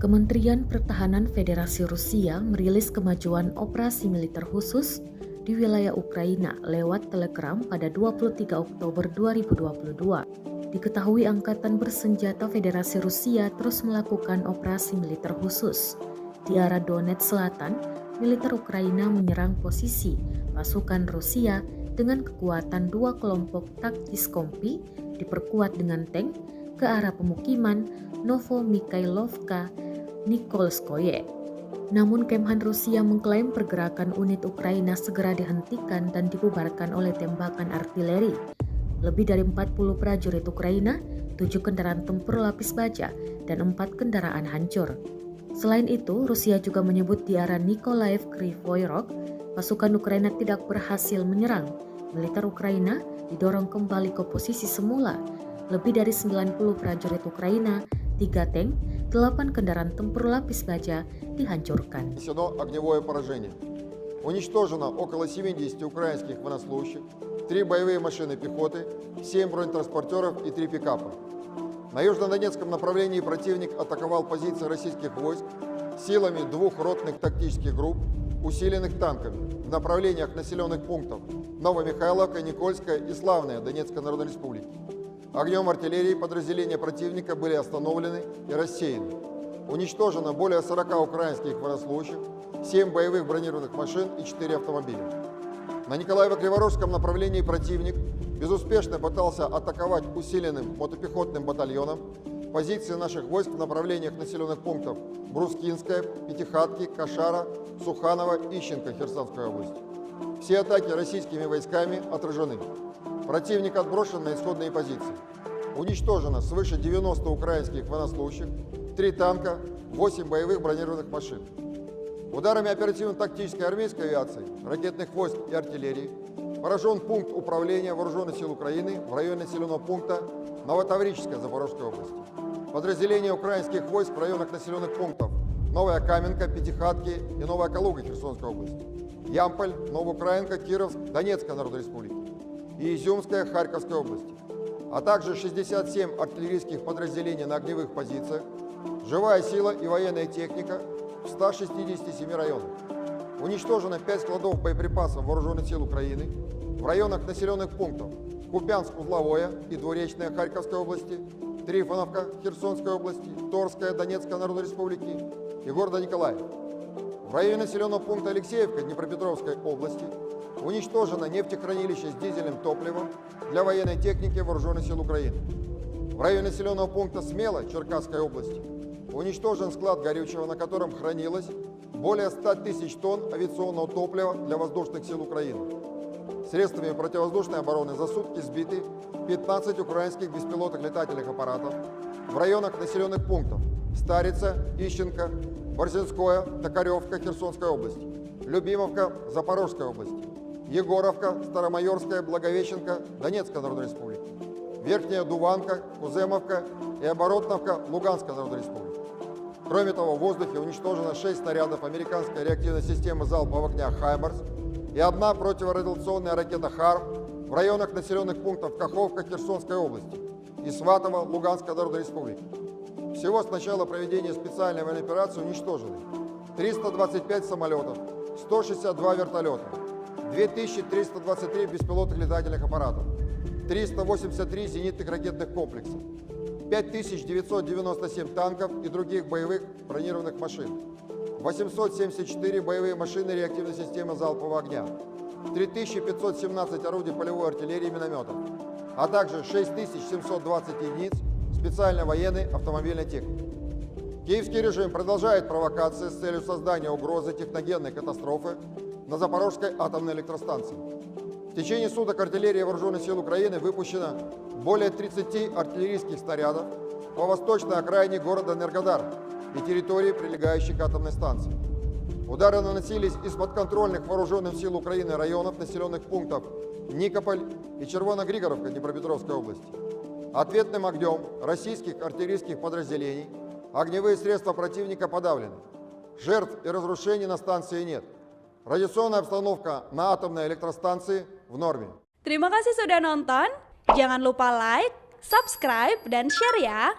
Kementerian Pertahanan Federasi Rusia merilis kemajuan operasi militer khusus di wilayah Ukraina lewat telegram pada 23 Oktober 2022. Diketahui Angkatan Bersenjata Federasi Rusia terus melakukan operasi militer khusus. Di arah Donetsk Selatan, militer Ukraina menyerang posisi pasukan Rusia dengan kekuatan dua kelompok taktis kompi diperkuat dengan tank ke arah pemukiman Novomikhailovka Nikolskoye. Namun Kemhan Rusia mengklaim pergerakan unit Ukraina segera dihentikan dan dibubarkan oleh tembakan artileri. Lebih dari 40 prajurit Ukraina, 7 kendaraan tempur lapis baja, dan 4 kendaraan hancur. Selain itu, Rusia juga menyebut di arah Nikolaev Krivoy Rog, pasukan Ukraina tidak berhasil menyerang. Militer Ukraina didorong kembali ke posisi semula. Lebih dari 90 prajurit Ukraina, 3 tank, 8 kendaraan tempur lapis baja dihancurkan. Огневое поражение. Уничтожено около 70 украинских военнослужащих, 3 боевые машины пехоты, 7 бронетранспортеров и 3 пикапа. На южнодонецком направлении противник атаковал позиции российских войск силами 2 ротных тактических групп, усиленных танками в направлениях населенных пунктов Новомихайловка, Никольская и Славная Донецкой Народной Республики. Огнем артиллерии подразделения противника были остановлены и рассеяны. Уничтожено более 40 украинских военнослужащих, 7 боевых бронированных машин и 4 автомобиля. На Николаево-Криворожском направлении противник безуспешно пытался атаковать усиленным мотопехотным батальоном позиции наших войск в направлениях населенных пунктов Брускинская, Пятихатки, Кашара, Суханова, Ищенко Херсонской области. Все атаки российскими войсками отражены. Противник отброшен на исходные позиции. Уничтожено свыше 90 украинских военнослужащих, 3 танка, 8 боевых бронированных машин. Ударами оперативно-тактической армейской авиации, ракетных войск и артиллерии поражен пункт управления Вооруженных сил Украины в районе населенного пункта Новотаврическая Запорожской области. Подразделения украинских войск в районах населенных пунктов Новая Каменка, Пятихатки и Новая Калуга Херсонской области. Ямполь, Новоукраинка, Кировск, Донецкая Народной Республики и Изюмская Харьковской области, а также 67 артиллерийских подразделений на огневых позициях, живая сила и военная техника в 167 районах. Уничтожено 5 складов боеприпасов Вооруженных сил Украины в районах населенных пунктов Купянск-Узловое и Двуречная Харьковской области, Трифоновка Херсонской области, Торская Донецкой Народной Республики и города Николаев. В районе населенного пункта Алексеевка Днепропетровской области уничтожено нефтехранилище с дизельным топливом для военной техники Вооруженных сил Украины. В районе населенного пункта Смела Черкасской области уничтожен склад горючего, на котором хранилось более 100 тысяч тонн авиационного топлива для воздушных сил Украины. Средствами противовоздушной обороны за сутки сбиты 15 украинских беспилотных летательных аппаратов в районах населенных пунктов Старица, Ищенко, Борзинское, Токаревка Херсонской области, Любимовка Запорожской области, Егоровка, Старомайорская, Благовещенка Донецкой Народной Республики, Верхняя Дуванка, Куземовка и Оборотновка Луганской Народной Республики. Кроме того, в воздухе уничтожено 6 снарядов американской реактивной системы залпового огня «Хаймарс» и 1 противорадиационная ракета «Харм» в районах населенных пунктов Каховка Херсонской области и Сватово Луганской Народной Республики. Всего с начала проведения специальной военной операции уничтожены 325 самолетов, 162 вертолета, 2323 беспилотных летательных аппаратов, 383 зенитных ракетных комплекса, 5997 танков и других боевых бронированных машин, 874 боевые машины реактивной системы залпового огня, 3517 орудий полевой артиллерии и минометов, а также 6720 единиц специальной военной автомобильной техники. Киевский режим продолжает провокации с целью создания угрозы техногенной катастрофы на Запорожской атомной электростанции. В течение суток артиллерия Вооруженных сил Украины выпущена более 30 артиллерийских снарядов по восточной окраине города Энергодар и территории, прилегающей к атомной станции. Удары наносились из подконтрольных Вооруженным сил Украины районов населенных пунктов Никополь и Червоногригоровка Днепропетровской области. Ответным огнем российских артиллерийских подразделений огневые средства противника подавлены. Жертв и разрушений на станции нет. Радиационная обстановка на атомной электростанции в норме. Terima kasih sudah nonton. Jangan lupa like, subscribe, dan share ya.